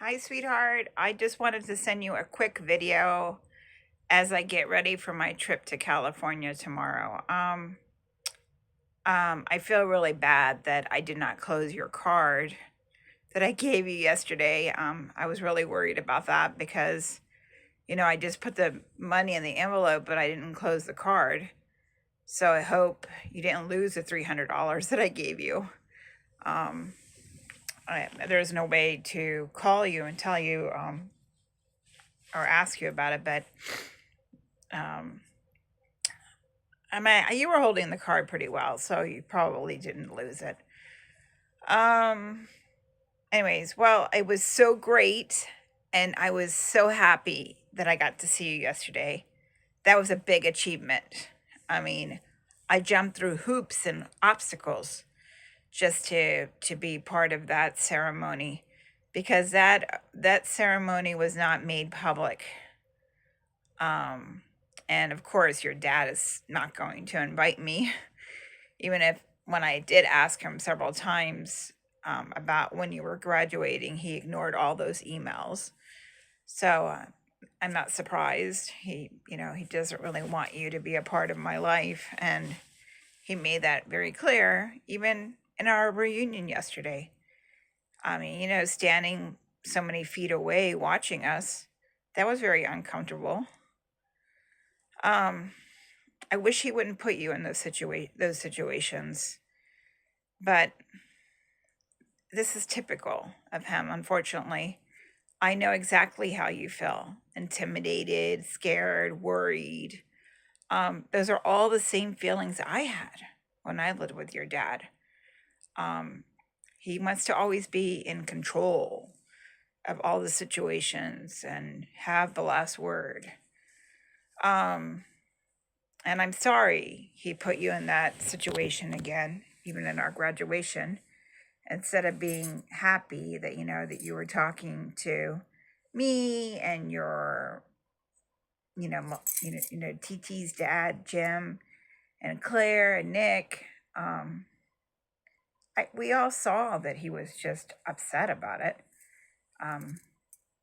Hi, sweetheart. I just wanted to send you a quick video as I get ready for my trip to California tomorrow. I feel really bad that I did not close your card that I gave you yesterday. I was really worried about that because, I just put the money in the envelope, but I didn't close the card. So I hope you didn't lose the $300 that I gave you. Um, there's no way to call you and tell you or ask you about it, but um, I mean, you were holding the card pretty well, so you probably didn't lose it. Um, anyways, well, it was so great, and I was so happy that I got to see you yesterday. That was a big achievement. I mean, I jumped through hoops and obstacles just to be part of that ceremony because that ceremony was not made public. Um, and of course, your dad is not going to invite me, even if when I did ask him several times about when you were graduating, he ignored all those emails. So I'm not surprised. He doesn't really want you to be a part of my life, and he made that very clear, even in our reunion yesterday. I mean, standing so many feet away watching us, that was very uncomfortable. Um, I wish he wouldn't put you in those situations, but this is typical of him, unfortunately. I know exactly how you feel: intimidated, scared, worried. Those are all the same feelings I had when I lived with your dad. Um, he wants to always be in control of all the situations and have the last word. Um, and I'm sorry he put you in that situation again, even in our graduation, instead of being happy that that you were talking to me and your TT's dad, Jim, and Claire and Nick. We all saw that he was just upset about it. um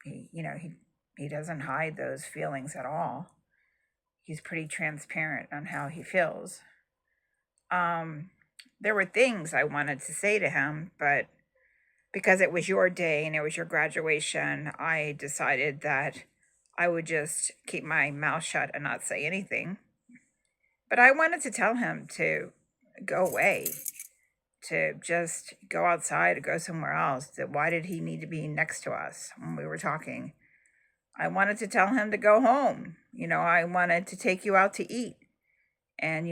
he doesn't hide those feelings at all. He's pretty transparent on how he feels. um there were things I wanted to say to him, but because it was your day and it was your graduation, I decided that I would just keep my mouth shut and not say anything. But I wanted to tell him to go away, to just go outside, to go somewhere else. That why did he need to be next to us when we were talking? I wanted to tell him to go home. I wanted to take you out to eat. And,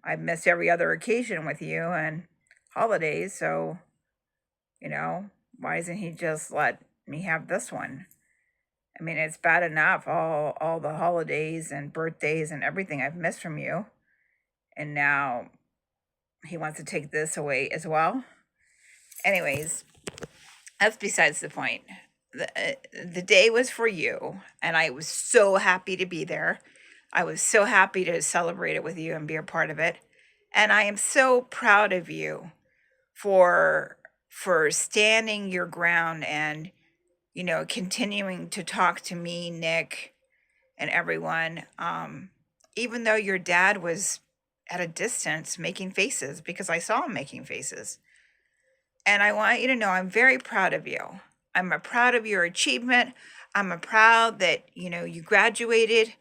I've missed every other occasion with you and holidays. So, you know, why doesn't he just let me have this one? I mean, it's bad enough, all the holidays and birthdays and everything I've missed from you. And now he wants to take this away as well. Anyways, that's besides the point. The day was for you, and I was so happy to be there. I was so happy to celebrate it with you and be a part of it. And I am so proud of you for standing your ground and continuing to talk to me, Nick, and everyone. Even though your dad was at a distance making faces, because I saw him making faces. And I want you to know I'm very proud of you. Proud of your achievement. Proud that you graduated.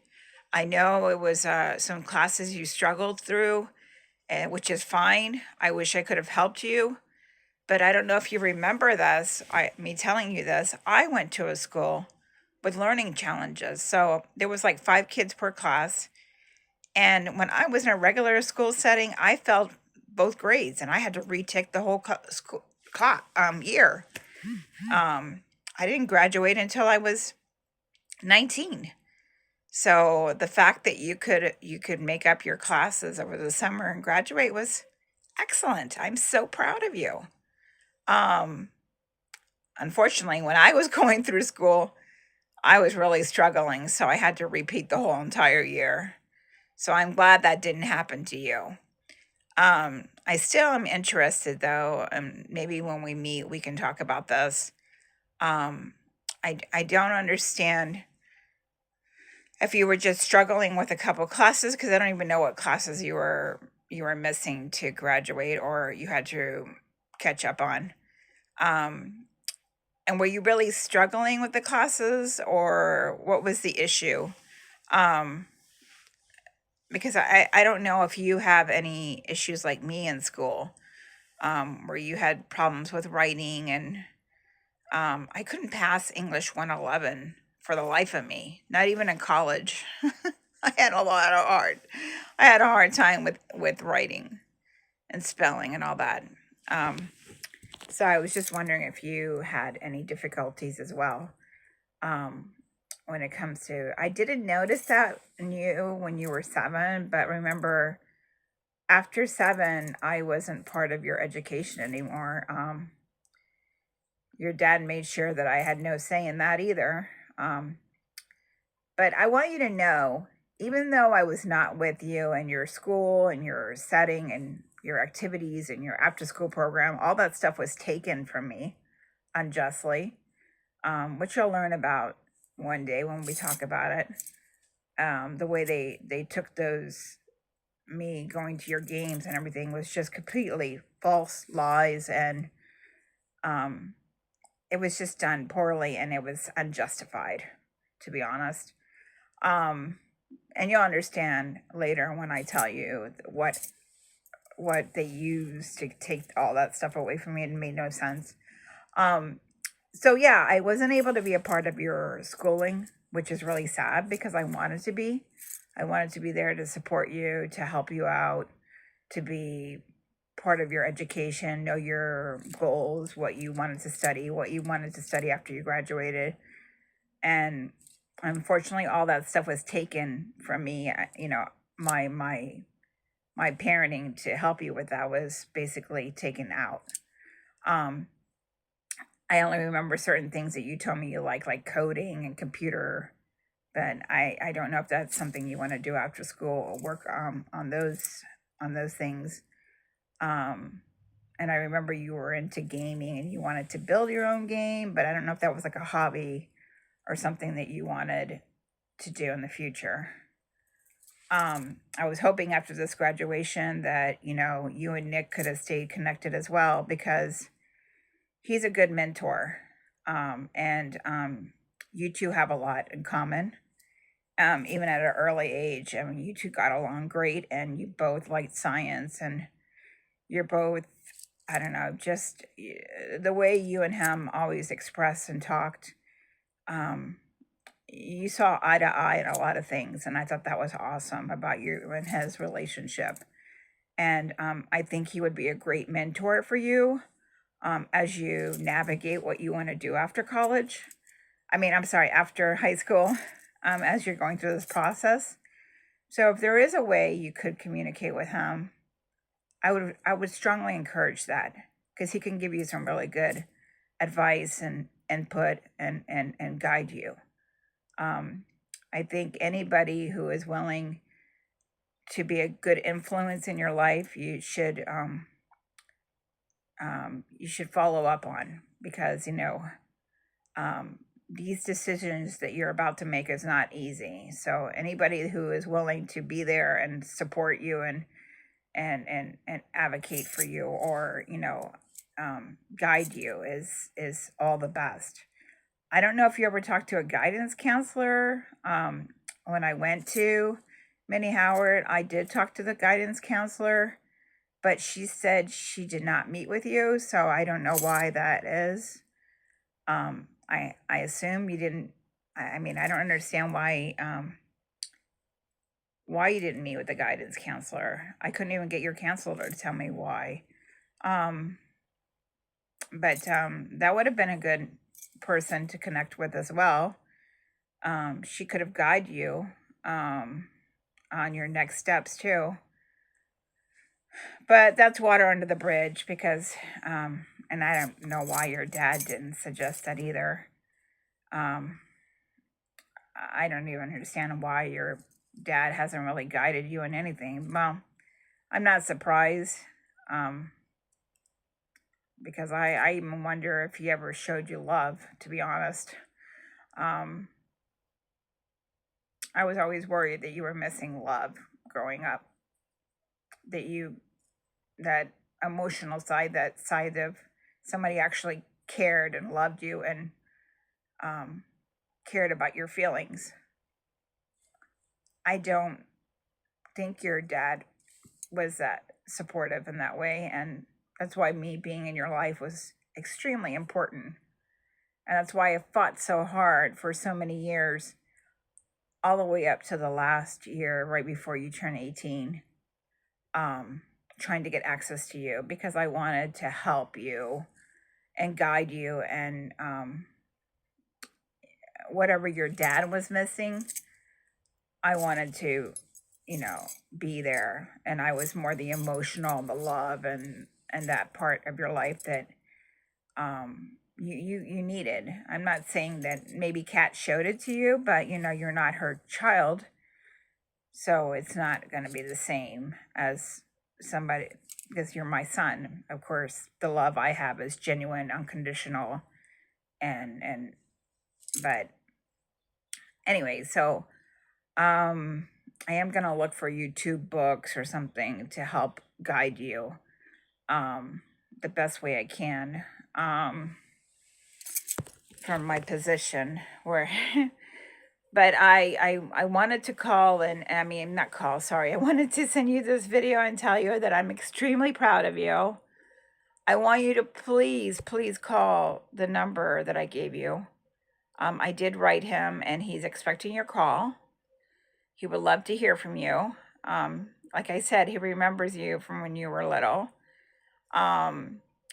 I know it was some classes you struggled through, which is fine. I wish I could have helped you, but I don't know if you remember this. Me telling you this. I went to a school with learning challenges, so there was like 5 kids per class. And when I was in a regular school setting, I failed both grades, and I had to retake the whole school year. I didn't graduate until I was 19. So the fact that you could make up your classes over the summer and graduate was excellent. I'm so proud of you. Um, Unfortunately, when I was going through school, I was really struggling, so I had to repeat the whole entire year. So I'm glad that didn't happen to you. I still am interested though, and maybe when we meet, we can talk about this. Um, I don't understand if you were just struggling with a couple classes, because I don't even know what classes you were missing to graduate or you had to catch up on. Um, and were you really struggling with the classes, or what was the issue? Um, because I don't know if you have any issues like me in school, where you had problems with writing, and I couldn't pass English 111 for the life of me, not even in college. I had a lot of hard. I had a hard time with writing and spelling and all that. Um, so I was just wondering if you had any difficulties as well, um, when it comes to. I didn't notice that in you when you were 7, but remember, after 7, I wasn't part of your education anymore. Your dad made sure that I had no say in that either. But I want you to know, even though I was not with you and your school and your setting and your activities and your after school program, all that stuff was taken from me unjustly, which you'll learn about one day when we talk about it. The way they took those, me going to your games and everything, was just completely false lies, and um, it was just done poorly and it was unjustified, to be honest. Um, and you'll understand later when I tell you what they used to take all that stuff away from me. It made no sense. Um, so yeah, I wasn't able to be a part of your schooling, which is really sad because I wanted to be. I wanted to be there to support you, to help you out, to be part of your education, know your goals, what you wanted to study, what you wanted to study after you graduated. And unfortunately, all that stuff was taken from me. My parenting to help you with that was basically taken out. Um, I only remember certain things that you told me you like coding and computer, but I don't know if that's something you want to do after school or work on those things. Um, and I remember you were into gaming and you wanted to build your own game, but I don't know if that was like a hobby or something that you wanted to do in the future. I was hoping after this graduation that, you and Nick could have stayed connected as well, because he's a good mentor. And you two have a lot in common, even at an early age. I mean, you two got along great, and you both liked science, and you're both, I don't know, just the way you and him always expressed and talked. Um, you saw eye to eye in a lot of things, and I thought that was awesome about you and his relationship. And I think he would be a great mentor for you, as you navigate what you want to do after college. I mean, I'm sorry, after high school, as you're going through this process. So if there is a way you could communicate with him, I would strongly encourage that, because he can give you some really good advice and input and guide you. Um, I think anybody who is willing to be a good influence in your life, you should follow up on, because um, these decisions that you're about to make is not easy. So anybody who is willing to be there and support you and advocate for you, or guide you, is all the best. I don't know if you ever talked to a guidance counselor. When I went to Minnie Howard, I did talk to the guidance counselor, but she said she did not meet with you, so I don't know why that is. I assume you didn't. I mean, I don't understand why you didn't meet with the guidance counselor. I couldn't even get your counselor to tell me why. Um, but that would have been a good person to connect with as well. She could have guided you on your next steps too. But that's water under the bridge, because, and I don't know why your dad didn't suggest that either. Um, I don't even understand why your dad hasn't really guided you in anything. Well, I'm not surprised, um, because I even wonder if he ever showed you love, to be honest. Um, I was always worried that you were missing love growing up, that that emotional side, that side of somebody actually cared and loved you and um, cared about your feelings. I don't think your dad was that supportive in that way. And that's why me being in your life was extremely important. And that's why I fought so hard for so many years, all the way up to the last year, right before you turn 18, trying to get access to you because I wanted to help you and guide you. And whatever your dad was missing, I wanted to, be there. And I was more the emotional, the love, and that part of your life that you needed. I'm not saying that maybe Kat showed it to you, but you're not her child, so it's not going to be the same as somebody, because you're my son. Of course, the love I have is genuine, unconditional, and but anyway, so I am going to look for YouTube books or something to help guide you the best way I can, from my position where but I wanted to call, and I mean, not call, sorry. I wanted to send you this video and tell you that I'm extremely proud of you. I want you to please, please call the number that I gave you. I did write him, and he's expecting your call. He would love to hear from you. Like I said, he remembers you from when you were little.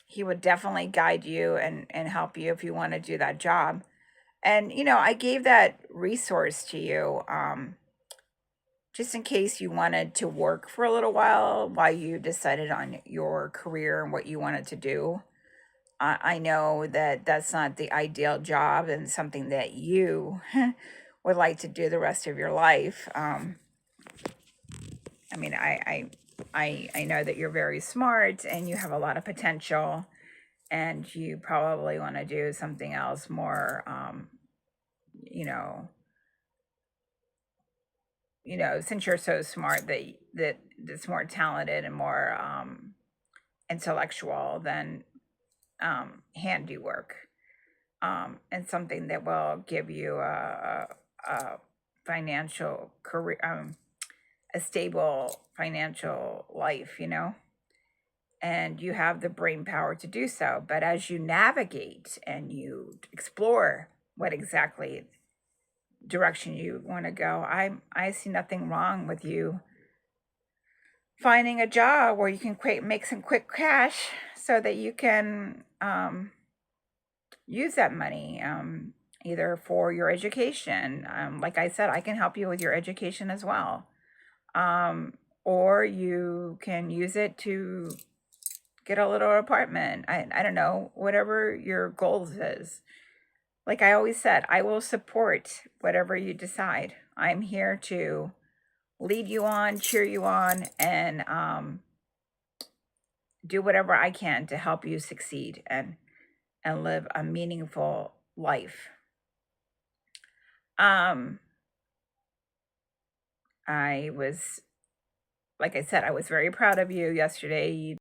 He would definitely guide you and help you if you want to do that job. And, I gave that resource to you just in case you wanted to work for a little while you decided on your career and what you wanted to do. I know that that's not the ideal job and something that you would like to do the rest of your life. I mean, I know that you're very smart and you have a lot of potential, and you probably want to do something else more, you know, since you're so smart that's more talented and more intellectual than handiwork, and something that will give you a financial career, a stable financial life, and you have the brain power to do so. But as you navigate and you explore what exactly direction you want to go, I see nothing wrong with you finding a job where you can make some quick cash so that you can use that money, either for your education. Like I said, I can help you with your education as well. Or you can use it to get a little apartment. I don't know, whatever your goals is. Like I always said, I will support whatever you decide. I'm here to lead you on, cheer you on, and do whatever I can to help you succeed and live a meaningful life. I was, like I said, I was very proud of you yesterday. You